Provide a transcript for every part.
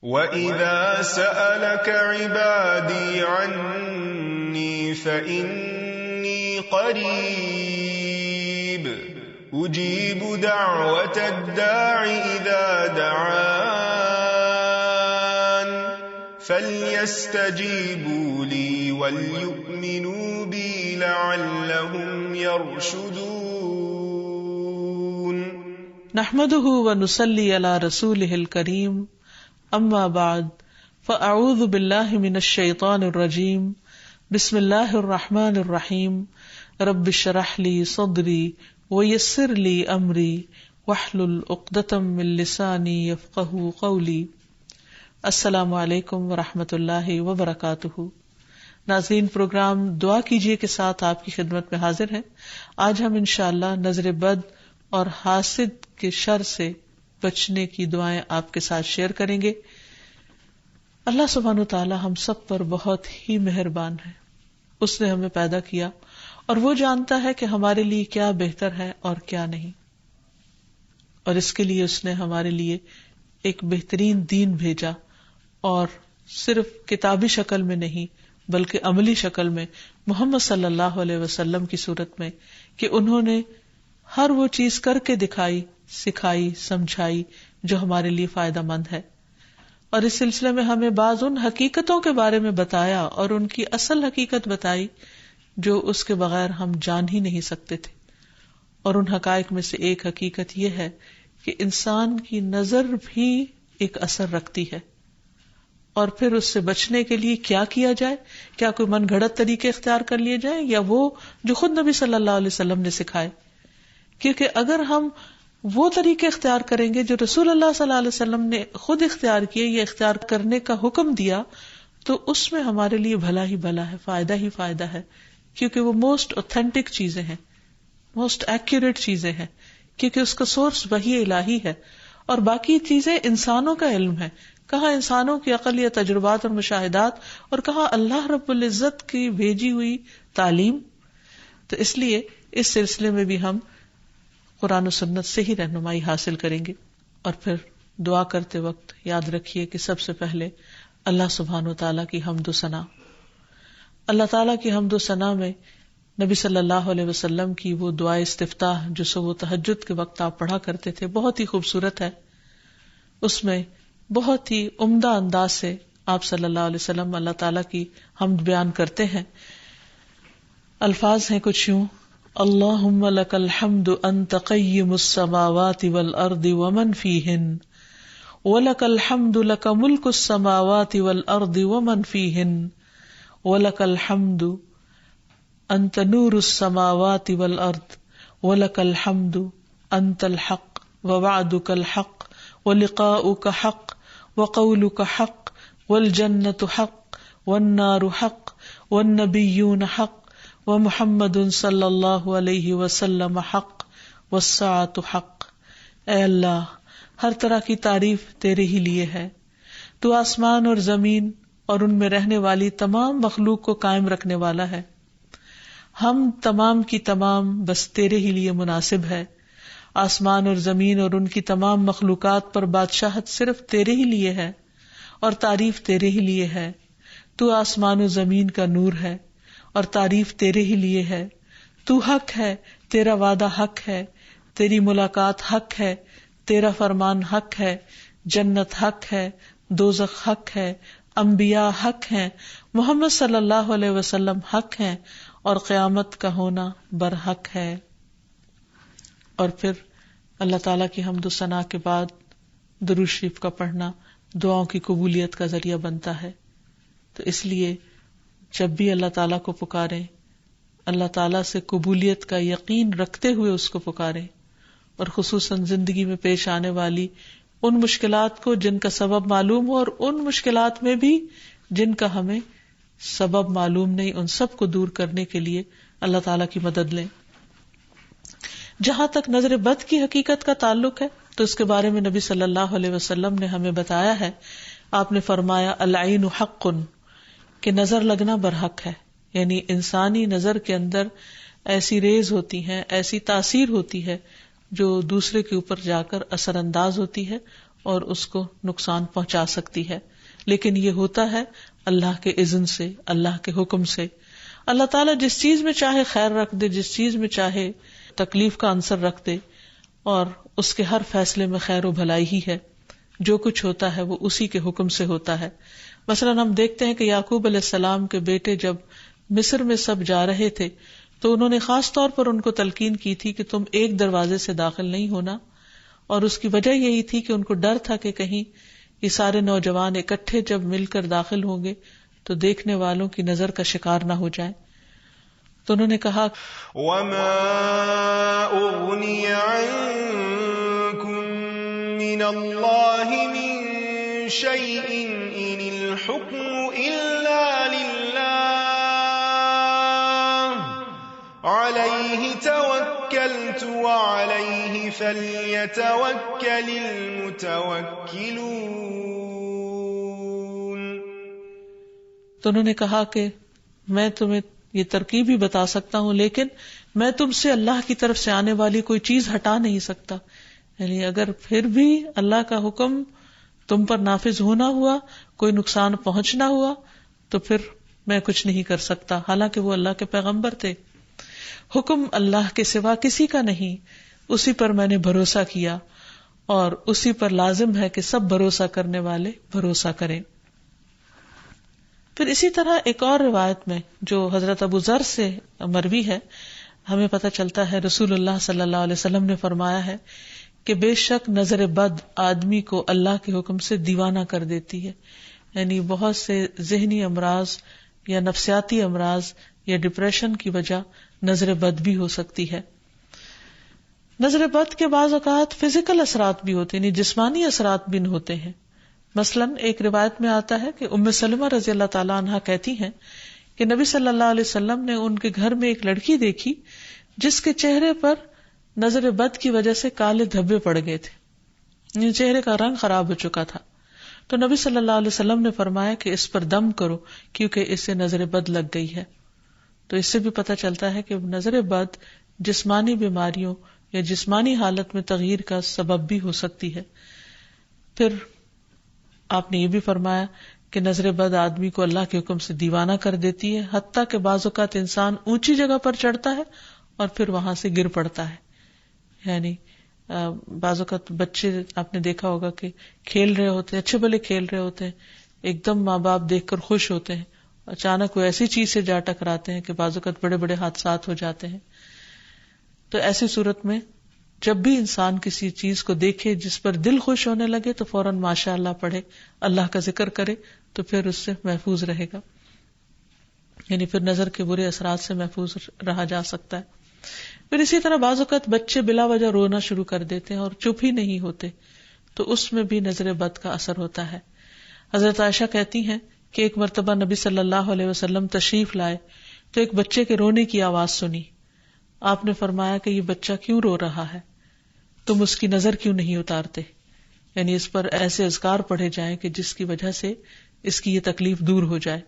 وَإِذَا سَأَلَكَ عِبَادِي عَنِّي فَإِنِّي قَرِيبٌ أُجِيبُ دَعْوَةَ الدَّاعِ إِذَا دَعَانِ فَلْيَسْتَجِيبُوا لِي وَلْيُؤْمِنُوا بِي لَعَلَّهُمْ يَرْشُدُونَ نحمده ونصلي على رسوله الكريم اما بعد فاعوذ باللہ من الشیطان الرجیم بسم اللہ الرحمن الرحیم رب اشرح لی صدری ویسر لی امری واحلل عقدۃ من لسانی یفقہوا قولی. السلام علیکم ورحمۃ اللہ وبرکاتہ. ناظرین، پروگرام دعا کیجیے کے ساتھ آپ کی خدمت میں حاضر ہیں. آج ہم انشاءاللہ نظر بد اور حاسد کے شر سے بچنے کی دعائیں آپ کے ساتھ شیئر کریں گے. اللہ سبحانہ وتعالی ہم سب پر بہت ہی مہربان ہے. اس نے ہمیں پیدا کیا اور وہ جانتا ہے کہ ہمارے لیے کیا بہتر ہے اور کیا نہیں، اور اس کے لیے اس نے ہمارے لیے ایک بہترین دین بھیجا، اور صرف کتابی شکل میں نہیں بلکہ عملی شکل میں محمد صلی اللہ علیہ وسلم کی صورت میں، کہ انہوں نے ہر وہ چیز کر کے دکھائی، سکھائی، سمجھائی جو ہمارے لیے فائدہ مند ہے. اور اس سلسلے میں ہمیں بعض ان حقیقتوں کے بارے میں بتایا اور ان کی اصل حقیقت بتائی جو اس کے بغیر ہم جان ہی نہیں سکتے تھے. اور ان حقائق میں سے ایک حقیقت یہ ہے کہ انسان کی نظر بھی ایک اثر رکھتی ہے، اور پھر اس سے بچنے کے لیے کیا کیا جائے. کیا کوئی من گھڑت طریقے اختیار کر لیے جائیں یا وہ جو خود نبی صلی اللہ علیہ وسلم نے سکھائے؟ کیونکہ اگر ہم وہ طریقے اختیار کریں گے جو رسول اللہ صلی اللہ علیہ وسلم نے خود اختیار کیے یا اختیار کرنے کا حکم دیا، تو اس میں ہمارے لیے بھلا ہی بھلا ہے، فائدہ ہی فائدہ ہے، کیونکہ وہ موسٹ اوتھینٹک چیزیں ہیں، موسٹ ایکوریٹ چیزیں ہیں، کیونکہ اس کا سورس وحی الہی ہے. اور باقی چیزیں انسانوں کا علم ہے، کہاں انسانوں کی عقل یا تجربات اور مشاہدات، اور کہاں اللہ رب العزت کی بھیجی ہوئی تعلیم. تو اس لیے اس سلسلے میں بھی ہم قرآن و سنت سے ہی رہنمائی حاصل کریں گے. اور پھر دعا کرتے وقت یاد رکھیے کہ سب سے پہلے اللہ سبحانہ و تعالیٰ کی حمد و ثنا، اللہ تعالیٰ کی حمد و ثنا میں نبی صلی اللہ علیہ وسلم کی وہ دعائے استفتاح جو صبح تہجد کے وقت آپ پڑھا کرتے تھے بہت ہی خوبصورت ہے. اس میں بہت ہی عمدہ انداز سے آپ صلی اللہ علیہ وسلم اللہ تعالیٰ کی حمد بیان کرتے ہیں. الفاظ ہیں کچھ یوں: اللہم لک الحمد انت قیم السماوات والارض ومن فیہن، ولک الحمد لک ملک السماوات والارض ومن فیہن، ولک الحمد انت نور السماوات والارض، ولک الحمد انت الحق ووعدک الحق ولقاؤک حق وقولک حق والجنة حق والنار حق والنبیون حق ومحمد صلی اللہ علیہ وسلم حق والساعۃ حق. اے اللہ، ہر طرح کی تعریف تیرے ہی لیے ہے. تو آسمان اور زمین اور ان میں رہنے والی تمام مخلوق کو قائم رکھنے والا ہے. ہم تمام کی تمام بس تیرے ہی لیے مناسب ہے. آسمان اور زمین اور ان کی تمام مخلوقات پر بادشاہت صرف تیرے ہی لیے ہے اور تعریف تیرے ہی لیے ہے. تو آسمان و زمین کا نور ہے اور تعریف تیرے ہی لیے ہے. تو حق ہے، تیرا وعدہ حق ہے، تیری ملاقات حق ہے، تیرا فرمان حق ہے، جنت حق ہے، دوزخ حق ہے، انبیاء حق ہیں، محمد صلی اللہ علیہ وسلم حق ہیں، اور قیامت کا ہونا برحق ہے. اور پھر اللہ تعالیٰ کی حمد و ثنا کے بعد درود شریف کا پڑھنا دعاؤں کی قبولیت کا ذریعہ بنتا ہے. تو اس لیے جب بھی اللہ تعالیٰ کو پکاریں، اللہ تعالیٰ سے قبولیت کا یقین رکھتے ہوئے اس کو پکاریں، اور خصوصاً زندگی میں پیش آنے والی ان مشکلات کو جن کا سبب معلوم ہو، اور ان مشکلات میں بھی جن کا ہمیں سبب معلوم نہیں، ان سب کو دور کرنے کے لیے اللہ تعالیٰ کی مدد لیں. جہاں تک نظر بد کی حقیقت کا تعلق ہے تو اس کے بارے میں نبی صلی اللہ علیہ وسلم نے ہمیں بتایا ہے. آپ نے فرمایا العین حق، کہ نظر لگنا برحق ہے. یعنی انسانی نظر کے اندر ایسی ریز ہوتی ہیں، ایسی تاثیر ہوتی ہے جو دوسرے کے اوپر جا کر اثر انداز ہوتی ہے اور اس کو نقصان پہنچا سکتی ہے، لیکن یہ ہوتا ہے اللہ کے اذن سے، اللہ کے حکم سے. اللہ تعالیٰ جس چیز میں چاہے خیر رکھ دے، جس چیز میں چاہے تکلیف کا عنصر رکھ دے، اور اس کے ہر فیصلے میں خیر و بھلائی ہی ہے. جو کچھ ہوتا ہے وہ اسی کے حکم سے ہوتا ہے. مثلا ہم دیکھتے ہیں کہ یعقوب علیہ السلام کے بیٹے جب مصر میں سب جا رہے تھے تو انہوں نے خاص طور پر ان کو تلقین کی تھی کہ تم ایک دروازے سے داخل نہیں ہونا، اور اس کی وجہ یہی تھی کہ ان کو ڈر تھا کہ کہیں یہ سارے نوجوان اکٹھے جب مل کر داخل ہوں گے تو دیکھنے والوں کی نظر کا شکار نہ ہو جائیں. تو انہوں نے کہا وَمَا أُغْنِيَ عَنكُم مِّنَ اللَّهِ مِن شَيْءٍ إِنِ الْحُكْمُ إِلَّا لِلَّهِ عَلَيْهِ تَوَكَّلْتُ وَعَلَيْهِ فَلْيَتَوَكَّلِ الْمُتَوَكِّلُونَ. تو انہوں نے کہا کہ میں تمہیں یہ ترکیب بھی بتا سکتا ہوں، لیکن میں تم سے اللہ کی طرف سے آنے والی کوئی چیز ہٹا نہیں سکتا. یعنی اگر پھر بھی اللہ کا حکم تم پر نافذ ہونا ہوا، کوئی نقصان پہنچنا ہوا، تو پھر میں کچھ نہیں کر سکتا، حالانکہ وہ اللہ کے پیغمبر تھے. حکم اللہ کے سوا کسی کا نہیں، اسی پر میں نے بھروسہ کیا، اور اسی پر لازم ہے کہ سب بھروسہ کرنے والے بھروسہ کریں. پھر اسی طرح ایک اور روایت میں جو حضرت ابو ذر سے مروی ہے، ہمیں پتہ چلتا ہے رسول اللہ صلی اللہ علیہ وسلم نے فرمایا ہے کہ بے شک نظر بد آدمی کو اللہ کے حکم سے دیوانہ کر دیتی ہے. یعنی بہت سے ذہنی امراض یا نفسیاتی امراض یا ڈپریشن کی وجہ نظر بد بھی ہو سکتی ہے. نظر بد کے بعض اوقات فزیکل اثرات بھی ہوتے ہیں، یعنی جسمانی اثرات بھی ہوتے ہیں. مثلا ایک روایت میں آتا ہے کہ ام سلمہ رضی اللہ تعالی عنہا کہتی ہیں کہ نبی صلی اللہ علیہ وسلم نے ان کے گھر میں ایک لڑکی دیکھی جس کے چہرے پر نظر بد کی وجہ سے کالے دھبے پڑ گئے تھے، یعنی چہرے کا رنگ خراب ہو چکا تھا. تو نبی صلی اللہ علیہ وسلم نے فرمایا کہ اس پر دم کرو کیونکہ اس سے نظر بد لگ گئی ہے. تو اس سے بھی پتہ چلتا ہے کہ نظر بد جسمانی بیماریوں یا جسمانی حالت میں تغییر کا سبب بھی ہو سکتی ہے. پھر آپ نے یہ بھی فرمایا کہ نظر بد آدمی کو اللہ کے حکم سے دیوانہ کر دیتی ہے، حتیٰ کہ بعض اوقات انسان اونچی جگہ پر چڑھتا ہے اور پھر وہاں سے گر پڑتا ہے. یعنی بعض اوقات بچے آپ نے دیکھا ہوگا کہ کھیل رہے ہوتے ہیں، اچھے بھلے کھیل رہے ہوتے ہیں، ایک دم ماں باپ دیکھ کر خوش ہوتے ہیں، اچانک وہ ایسی چیز سے جا ٹکراتے ہیں کہ بعض اوقات بڑے بڑے حادثات ہو جاتے ہیں. تو ایسی صورت میں جب بھی انسان کسی چیز کو دیکھے جس پر دل خوش ہونے لگے تو فوراً ماشاء اللہ پڑھے، اللہ کا ذکر کرے، تو پھر اس سے محفوظ رہے گا. یعنی پھر نظر کے برے اثرات سے محفوظ رہا جا سکتا ہے. پھر اسی طرح بعض اوقات بچے بلا وجہ رونا شروع کر دیتے ہیں اور چپ ہی نہیں ہوتے، تو اس میں بھی نظر بد کا اثر ہوتا ہے. حضرت عائشہ کہتی ہیں کہ ایک مرتبہ نبی صلی اللہ علیہ وسلم تشریف لائے تو ایک بچے کے رونے کی آواز سنی. آپ نے فرمایا کہ یہ بچہ کیوں رو رہا ہے، تم اس کی نظر کیوں نہیں اتارتے؟ یعنی اس پر ایسے اذکار پڑھے جائیں کہ جس کی وجہ سے اس کی یہ تکلیف دور ہو جائے.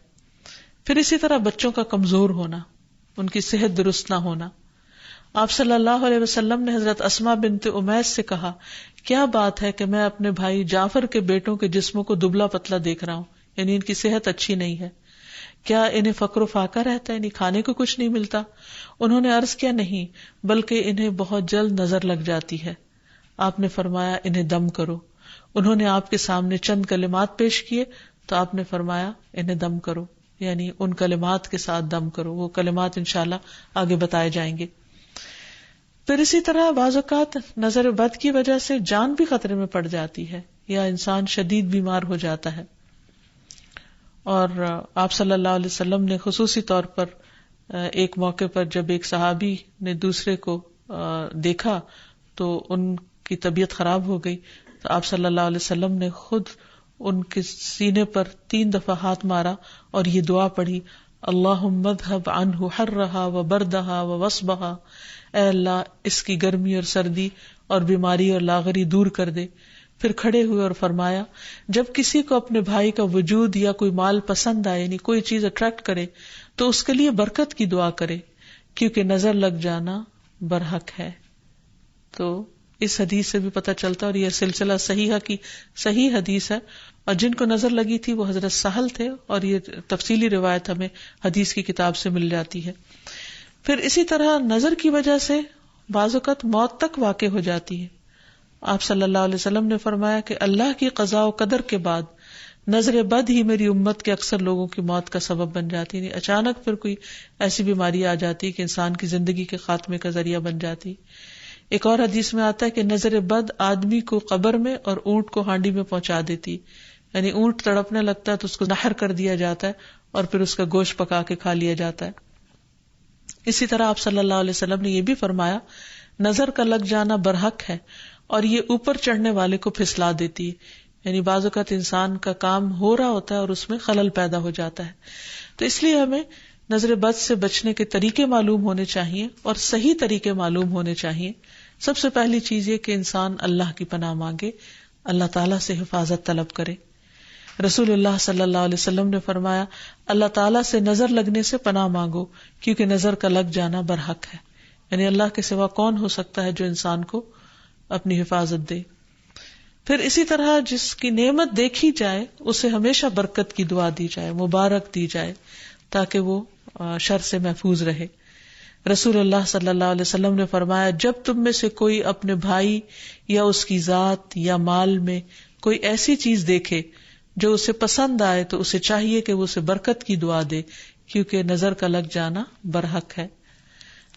پھر اسی طرح بچوں کا کمزور ہونا، ان کی صحت درست نہ ہونا. آپ صلی اللہ علیہ وسلم نے حضرت اسماء بنت امیس سے کہا، کیا بات ہے کہ میں اپنے بھائی جعفر کے بیٹوں کے جسموں کو دبلا پتلا دیکھ رہا ہوں، یعنی ان کی صحت اچھی نہیں ہے، کیا انہیں فقر و فاقہ رہتا ہے، یعنی کھانے کو کچھ نہیں ملتا؟ انہوں نے عرض کیا، نہیں، بلکہ انہیں بہت جلد نظر لگ جاتی ہے. آپ نے فرمایا انہیں دم کرو. انہوں نے آپ کے سامنے چند کلمات پیش کیے تو آپ نے فرمایا انہیں دم کرو، یعنی ان کلمات کے ساتھ دم کرو. وہ کلمات انشاءاللہ آگے بتائے جائیں گے. پھر اسی طرح بعض اوقات نظر بد کی وجہ سے جان بھی خطرے میں پڑ جاتی ہے یا انسان شدید بیمار ہو جاتا ہے. اور آپ صلی اللہ علیہ وسلم نے خصوصی طور پر ایک موقع پر جب ایک صحابی نے دوسرے کو دیکھا تو ان کی طبیعت خراب ہو گئی، تو آپ صلی اللہ علیہ وسلم نے خود ان کے سینے پر 3 دفعہ ہاتھ مارا اور یہ دعا پڑھی، اللہم اذھب عنہ حرہا وبردہا ووصبہا، اے اللہ اس کی گرمی اور سردی اور بیماری اور لاغری دور کر دے. پھر کھڑے ہوئے اور فرمایا، جب کسی کو اپنے بھائی کا وجود یا کوئی مال پسند آئے، یعنی کوئی چیز اٹریکٹ کرے، تو اس کے لیے برکت کی دعا کرے، کیونکہ نظر لگ جانا برحق ہے. تو اس حدیث سے بھی پتہ چلتا ہے، اور یہ سلسلہ صحیحہ کی صحیح حدیث ہے. اور جن کو نظر لگی تھی وہ حضرت سہل تھے، اور یہ تفصیلی روایت ہمیں حدیث کی کتاب سے مل جاتی ہے. پھر اسی طرح نظر کی وجہ سے بعض اوقات موت تک واقع ہو جاتی ہے. آپ صلی اللہ علیہ وسلم نے فرمایا کہ اللہ کی قضاء و قدر کے بعد نظر بد ہی میری امت کے اکثر لوگوں کی موت کا سبب بن جاتی ہے. اچانک پھر کوئی ایسی بیماری آ جاتی ہے کہ انسان کی زندگی کے خاتمے کا ذریعہ بن جاتی. ایک اور حدیث میں آتا ہے کہ نظر بد آدمی کو قبر میں اور اونٹ کو ہانڈی میں پہنچا دیتی، یعنی اونٹ تڑپنے لگتا ہے تو اس کو نحر کر دیا جاتا ہے اور پھر اس کا گوشت پکا کے کھا لیا جاتا ہے. اسی طرح آپ صلی اللہ علیہ وسلم نے یہ بھی فرمایا نظر کا لگ جانا برحق ہے اور یہ اوپر چڑھنے والے کو پھسلا دیتی ہے، یعنی بعض اوقات انسان کا کام ہو رہا ہوتا ہے اور اس میں خلل پیدا ہو جاتا ہے. تو اس لیے ہمیں نظر بد سے بچنے کے طریقے معلوم ہونے چاہیے اور صحیح طریقے معلوم ہونے چاہیے. سب سے پہلی چیز یہ کہ انسان اللہ کی پناہ مانگے، اللہ تعالیٰ سے حفاظت طلب کرے. رسول اللہ صلی اللہ علیہ وسلم نے فرمایا اللہ تعالیٰ سے نظر لگنے سے پناہ مانگو کیونکہ نظر کا لگ جانا برحق ہے، یعنی اللہ کے سوا کون ہو سکتا ہے جو انسان کو اپنی حفاظت دے. پھر اسی طرح جس کی نعمت دیکھی جائے اسے ہمیشہ برکت کی دعا دی جائے، مبارک دی جائے تاکہ وہ شر سے محفوظ رہے. رسول اللہ صلی اللہ علیہ وسلم نے فرمایا جب تم میں سے کوئی اپنے بھائی یا اس کی ذات یا مال میں کوئی ایسی چیز دیکھے جو اسے پسند آئے تو اسے چاہیے کہ وہ اسے برکت کی دعا دے کیونکہ نظر کا لگ جانا برحق ہے.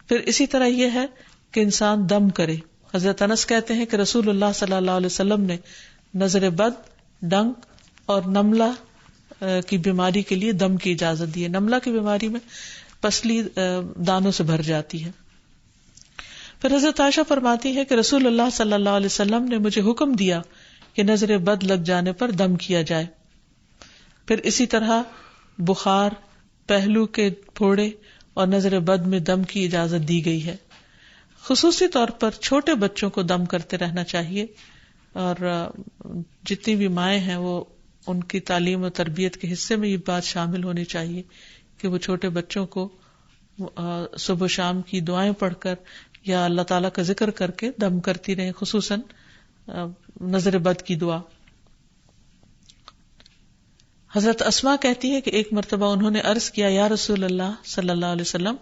پھر اسی طرح یہ ہے کہ انسان دم کرے. حضرت انس کہتے ہیں کہ رسول اللہ صلی اللہ علیہ وسلم نے نظر بد، ڈنک اور نملہ کی بیماری کے لیے دم کی اجازت دی ہے. نملہ کی بیماری میں پسلی دانوں سے بھر جاتی ہے. پھر حضرت عائشہ فرماتی ہے کہ رسول اللہ صلی اللہ علیہ وسلم نے مجھے حکم دیا کہ نظر بد لگ جانے پر دم کیا جائے. پھر اسی طرح بخار، پہلو کے پھوڑے اور نظر بد میں دم کی اجازت دی گئی ہے. خصوصی طور پر چھوٹے بچوں کو دم کرتے رہنا چاہیے، اور جتنی بھی مائیں ہیں وہ ان کی تعلیم و تربیت کے حصے میں یہ بات شامل ہونی چاہیے کہ وہ چھوٹے بچوں کو صبح و شام کی دعائیں پڑھ کر یا اللہ تعالیٰ کا ذکر کر کے دم کرتی رہیں، خصوصاً نظر بد کی دعا. حضرت اسماء کہتی ہے کہ ایک مرتبہ انہوں نے عرض کیا یا رسول اللہ صلی اللہ علیہ وسلم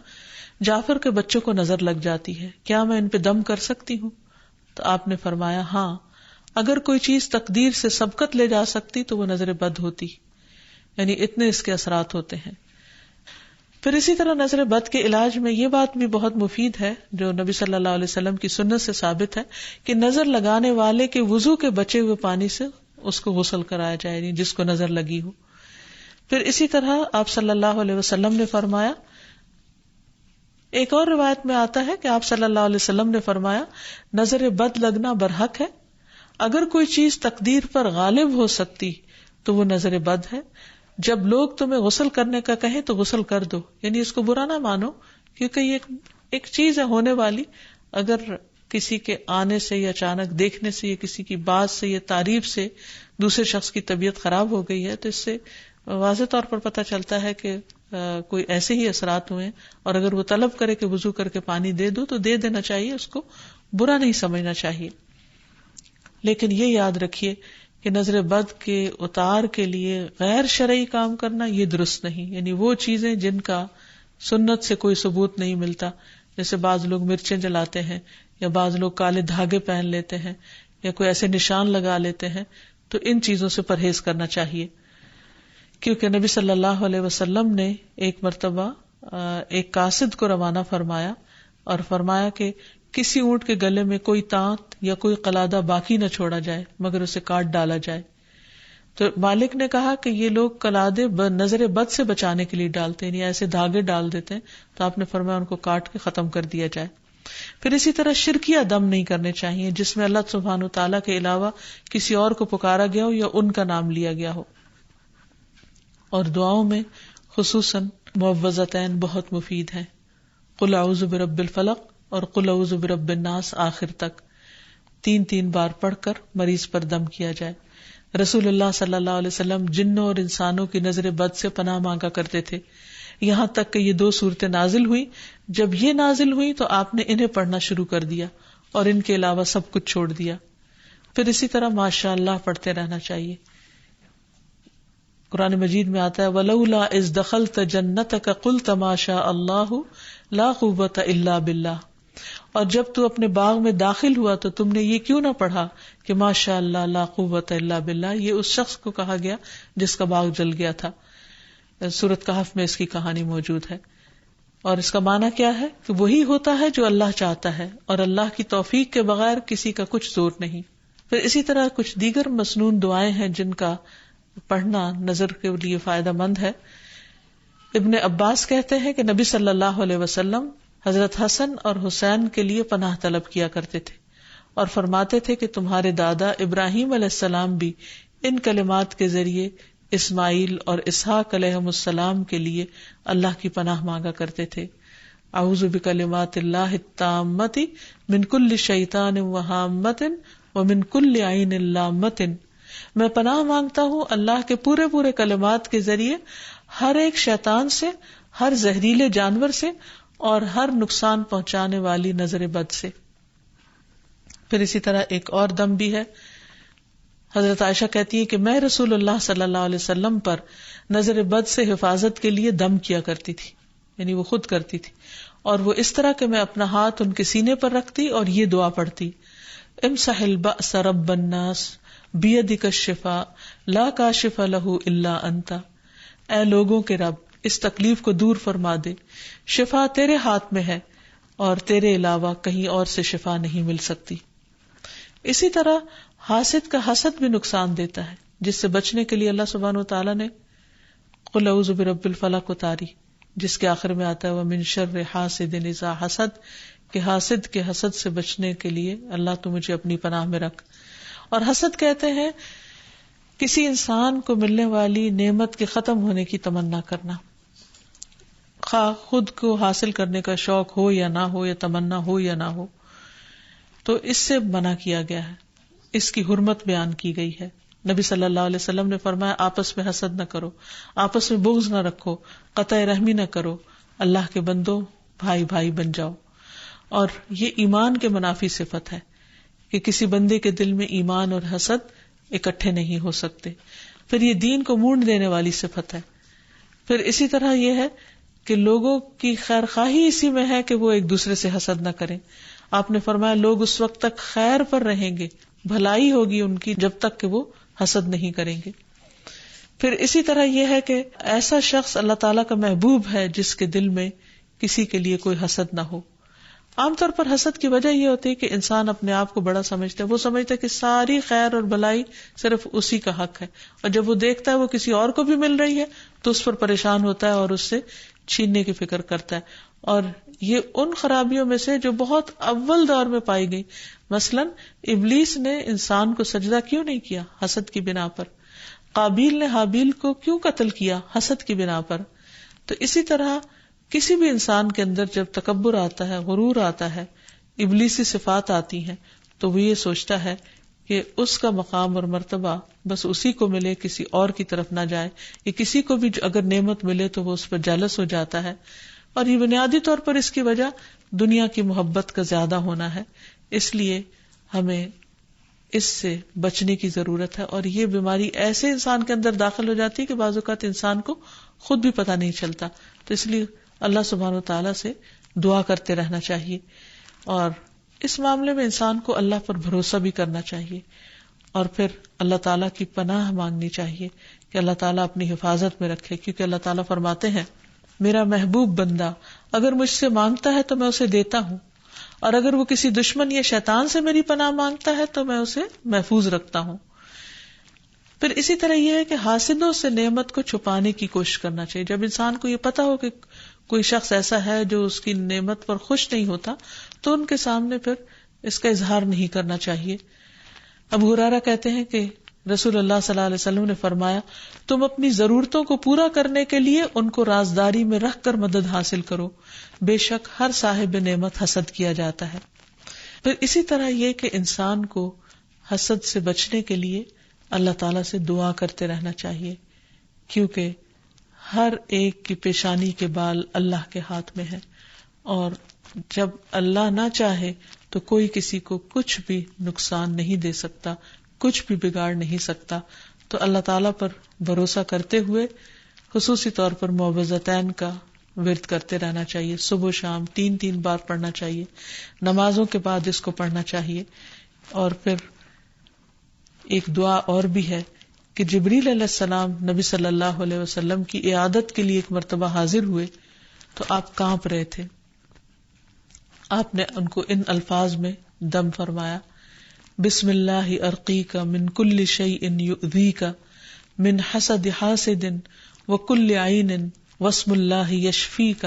جعفر کے بچوں کو نظر لگ جاتی ہے، کیا میں ان پہ دم کر سکتی ہوں؟ تو آپ نے فرمایا ہاں، اگر کوئی چیز تقدیر سے سبقت لے جا سکتی تو وہ نظر بد ہوتی، یعنی اتنے اس کے اثرات ہوتے ہیں. پھر اسی طرح نظر بد کے علاج میں یہ بات بھی بہت مفید ہے جو نبی صلی اللہ علیہ وسلم کی سنت سے ثابت ہے کہ نظر لگانے والے کے وضو کے بچے ہوئے پانی سے اس کو غسل کرایا جائے، یعنی جس کو نظر لگی ہو. پھر اسی طرح آپ صلی اللہ علیہ وسلم نے فرمایا، ایک اور روایت میں آتا ہے کہ آپ صلی اللہ علیہ وسلم نے فرمایا نظر بد لگنا برحق ہے، اگر کوئی چیز تقدیر پر غالب ہو سکتی تو وہ نظر بد ہے. جب لوگ تمہیں غسل کرنے کا کہیں تو غسل کر دو، یعنی اس کو برا نہ مانو کیونکہ یہ ایک چیز ہے ہونے والی. اگر کسی کے آنے سے یا اچانک دیکھنے سے یا کسی کی بات سے یا تعریف سے دوسرے شخص کی طبیعت خراب ہو گئی ہے تو اس سے واضح طور پر پتہ چلتا ہے کہ کوئی ایسے ہی اثرات ہوئے ہیں، اور اگر وہ طلب کرے کہ وضو کر کے پانی دے دو تو دے دینا چاہیے، اس کو برا نہیں سمجھنا چاہیے. لیکن یہ یاد رکھیے کہ نظر بد کے اتار کے لیے غیر شرعی کام کرنا یہ درست نہیں، یعنی وہ چیزیں جن کا سنت سے کوئی ثبوت نہیں ملتا، جیسے بعض لوگ مرچیں جلاتے ہیں یا بعض لوگ کالے دھاگے پہن لیتے ہیں یا کوئی ایسے نشان لگا لیتے ہیں، تو ان چیزوں سے پرہیز کرنا چاہیے. کیونکہ نبی صلی اللہ علیہ وسلم نے ایک مرتبہ ایک قاصد کو روانہ فرمایا اور فرمایا کہ کسی اونٹ کے گلے میں کوئی تانت یا کوئی قلادہ باقی نہ چھوڑا جائے مگر اسے کاٹ ڈالا جائے. تو مالک نے کہا کہ یہ لوگ قلادے نظر بد سے بچانے کے لیے ڈالتے ہیں، یعنی ایسے دھاگے ڈال دیتے ہیں، تو آپ نے فرمایا ان کو کاٹ کے ختم کر دیا جائے. پھر اسی طرح شرکیہ دم نہیں کرنے چاہیے جس میں اللہ سبحانہ وتعالیٰ کے علاوہ کسی اور کو پکارا گیا ہو یا ان کا نام لیا گیا ہو. اور دعاؤں میں خصوصاً معوذتین بہت مفید ہیں، قل اعوذ برب الفلق اور قل اعوذ برب الناس آخر تک 3 بار پڑھ کر مریض پر دم کیا جائے. رسول اللہ صلی اللہ علیہ وسلم جنوں اور انسانوں کی نظر بد سے پناہ مانگا کرتے تھے، یہاں تک کہ یہ 2 صورتیں نازل ہوئی. جب یہ نازل ہوئی تو آپ نے انہیں پڑھنا شروع کر دیا اور ان کے علاوہ سب کچھ چھوڑ دیا. پھر اسی طرح ماشاء اللہ پڑھتے رہنا چاہیے. قرآن مجید میں آتا ہے وَلَوْلَا إِذْ دَخَلْتَ جَنَّتَكَ قُلْتَ مَا شَاءَ اللَّهُ لَا قُوَّةَ إِلَّا بِاللَّهِ. اور جب تو اپنے باغ میں داخل ہوا تو تم نے یہ کیوں نہ پڑھا کہ ماشاء اللہ لا قوت الا باللہ. یہ اس شخص کو کہا گیا جس کا باغ جل گیا تھا. سورۃ کہف میں اس کی کہانی موجود ہے. اور اس کا معنی کیا ہے کہ وہی ہوتا ہے جو اللہ چاہتا ہے اور اللہ کی توفیق کے بغیر کسی کا کچھ زور نہیں. پھر اسی طرح کچھ دیگر مسنون دعائیں ہیں جن کا پڑھنا نظر کے لیے فائدہ مند ہے. ابن عباس کہتے ہیں کہ نبی صلی اللہ علیہ وسلم حضرت حسن اور حسین کے لیے پناہ طلب کیا کرتے تھے اور فرماتے تھے کہ تمہارے دادا ابراہیم علیہ السلام بھی ان کلمات کے ذریعے اسماعیل اور اسحاق علیہم السلام کے لیے اللہ کی پناہ مانگا کرتے تھے. اعوذ بکلمات اللہ التامۃ من کل شیطان وہامۃ ومن کل عین لامۃ. میں پناہ مانگتا ہوں اللہ کے پورے پورے کلمات کے ذریعے ہر ایک شیطان سے، ہر زہریلے جانور سے اور ہر نقصان پہنچانے والی نظر بد سے. پھر اسی طرح ایک اور دم بھی ہے. حضرت عائشہ کہتی ہے کہ میں رسول اللہ صلی اللہ علیہ وسلم پر نظر بد سے حفاظت کے لیے دم کیا کرتی تھی، یعنی وہ خود کرتی تھی، اور وہ اس طرح کہ میں اپنا ہاتھ ان کے سینے پر رکھتی اور یہ دعا پڑھتی امسح البأس رب الناس بیدک الشفاء لا کاشف لہ الا انت. اے لوگوں کے رب، اس تکلیف کو دور فرما دے، شفا تیرے ہاتھ میں ہے اور تیرے علاوہ کہیں اور سے شفا نہیں مل سکتی. اسی طرح حاسد کا حسد بھی نقصان دیتا ہے، جس سے بچنے کے لیے اللہ سبحانہ وتعالیٰ نے قل اعوذ برب الفلق اتاری، جس کے آخر میں آتا ہے ومن شر حاسد اذا حسد، کہ حاسد کے حسد سے بچنے کے لیے اللہ تو مجھے اپنی پناہ میں رکھ. اور حسد کہتے ہیں کسی انسان کو ملنے والی نعمت کے ختم ہونے کی تمنا کرنا، خواہ خود کو حاصل کرنے کا شوق ہو یا نہ ہو، یا تمنا ہو یا نہ ہو. تو اس سے منع کیا گیا ہے، اس کی حرمت بیان کی گئی ہے. نبی صلی اللہ علیہ وسلم نے فرمایا آپس میں حسد نہ کرو، آپس میں بغض نہ رکھو، قطع رحمی نہ کرو، اللہ کے بندو بھائی بھائی بن جاؤ. اور یہ ایمان کے منافی صفت ہے کہ کسی بندے کے دل میں ایمان اور حسد اکٹھے نہیں ہو سکتے. پھر یہ دین کو مونڈ دینے والی صفت ہے. پھر اسی طرح یہ ہے کہ لوگوں کی خیر خواہی اسی میں ہے کہ وہ ایک دوسرے سے حسد نہ کریں. آپ نے فرمایا لوگ اس وقت تک خیر پر رہیں گے، بھلائی ہوگی ان کی، جب تک کہ وہ حسد نہیں کریں گے. پھر اسی طرح یہ ہے کہ ایسا شخص اللہ تعالیٰ کا محبوب ہے جس کے دل میں کسی کے لیے کوئی حسد نہ ہو. عام طور پر حسد کی وجہ یہ ہوتی ہے کہ انسان اپنے آپ کو بڑا سمجھتا ہے، وہ سمجھتا ہے کہ ساری خیر اور بھلائی صرف اسی کا حق ہے، اور جب وہ دیکھتا ہے وہ کسی اور کو بھی مل رہی ہے تو اس پر پریشان ہوتا ہے اور اس سے چھیننے کی فکر کرتا ہے. اور یہ ان خرابیوں میں سے جو بہت اول دور میں پائی گئی. مثلاً ابلیس نے انسان کو سجدہ کیوں نہیں کیا؟ حسد کی بنا پر. قابیل نے حابیل کو کیوں قتل کیا؟ حسد کی بنا پر. تو اسی طرح کسی بھی انسان کے اندر جب تکبر آتا ہے، غرور آتا ہے، ابلیسی صفات آتی ہیں، تو وہ یہ سوچتا ہے کہ اس کا مقام اور مرتبہ بس اسی کو ملے، کسی اور کی طرف نہ جائے. یا کسی کو بھی اگر نعمت ملے تو وہ اس پر جالس ہو جاتا ہے. اور یہ بنیادی طور پر اس کی وجہ دنیا کی محبت کا زیادہ ہونا ہے. اس لیے ہمیں اس سے بچنے کی ضرورت ہے. اور یہ بیماری ایسے انسان کے اندر داخل ہو جاتی ہے کہ بعض اوقات انسان کو خود بھی پتہ نہیں چلتا. تو اس لیے اللہ سبحانہ وتعالیٰ سے دعا کرتے رہنا چاہیے. اور اس معاملے میں انسان کو اللہ پر بھروسہ بھی کرنا چاہیے، اور پھر اللہ تعالیٰ کی پناہ مانگنی چاہیے کہ اللہ تعالیٰ اپنی حفاظت میں رکھے. کیونکہ اللہ تعالیٰ فرماتے ہیں میرا محبوب بندہ اگر مجھ سے مانگتا ہے تو میں اسے دیتا ہوں، اور اگر وہ کسی دشمن یا شیطان سے میری پناہ مانگتا ہے تو میں اسے محفوظ رکھتا ہوں. پھر اسی طرح یہ ہے کہ حاسدوں سے نعمت کو چھپانے کی کوشش کرنا چاہیے. جب انسان کو یہ پتا ہو کہ کوئی شخص ایسا ہے جو اس کی نعمت پر خوش نہیں ہوتا تو ان کے سامنے پھر اس کا اظہار نہیں کرنا چاہیے. ابو ہریرہ کہتے ہیں کہ رسول اللہ صلی اللہ علیہ وسلم نے فرمایا تم اپنی ضرورتوں کو پورا کرنے کے لیے ان کو رازداری میں رکھ کر مدد حاصل کرو، بے شک ہر صاحب نعمت حسد کیا جاتا ہے. پھر اسی طرح یہ کہ انسان کو حسد سے بچنے کے لیے اللہ تعالیٰ سے دعا کرتے رہنا چاہیے، کیونکہ ہر ایک کی پیشانی کے بال اللہ کے ہاتھ میں ہے، اور جب اللہ نہ چاہے تو کوئی کسی کو کچھ بھی نقصان نہیں دے سکتا، کچھ بھی بگاڑ نہیں سکتا. تو اللہ تعالیٰ پر بھروسہ کرتے ہوئے خصوصی طور پر معوذتین کا ورد کرتے رہنا چاہیے. صبح شام 3 بار پڑھنا چاہیے. نمازوں کے بعد اس کو پڑھنا چاہیے. اور پھر ایک دعا اور بھی ہے کہ جبریل علیہ السلام نبی صلی اللہ علیہ وسلم کی عیادت کے لیے ایک مرتبہ حاضر ہوئے تو آپ کانپ رہے تھے. آپ نے ان کو ان الفاظ میں دم فرمایا: بسم اللہ ارقیک من کل شیء یؤذیک من حسد حاسد وکل عین واسم اللہ یشفیک.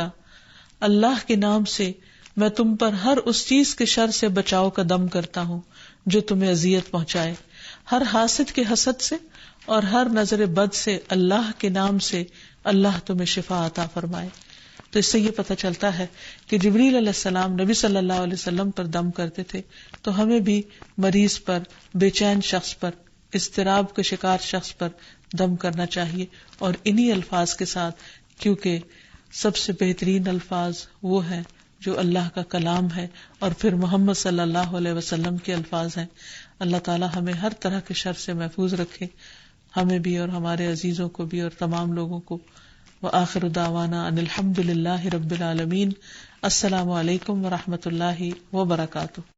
اللہ کے نام سے میں تم پر ہر اس چیز کے شر سے بچاؤ کا دم کرتا ہوں جو تمہیں اذیت پہنچائے، ہر حاسد کے حسد سے اور ہر نظر بد سے. اللہ کے نام سے اللہ تمہیں شفا عطا فرمائے. تو اس سے یہ پتہ چلتا ہے کہ جبریل علیہ السلام نبی صلی اللہ علیہ وسلم پر دم کرتے تھے. تو ہمیں بھی مریض پر، بے چین شخص پر، اضطراب کے شکار شخص پر دم کرنا چاہیے، اور انہی الفاظ کے ساتھ، کیونکہ سب سے بہترین الفاظ وہ ہیں جو اللہ کا کلام ہے اور پھر محمد صلی اللہ علیہ وسلم کے الفاظ ہیں. اللہ تعالی ہمیں ہر طرح کے شر سے محفوظ رکھے، ہمیں بھی اور ہمارے عزیزوں کو بھی اور تمام لوگوں کو. وآخر دعوانا ان الحمد للہ رب العالمین. السلام علیکم ورحمۃ اللہ وبرکاتہ.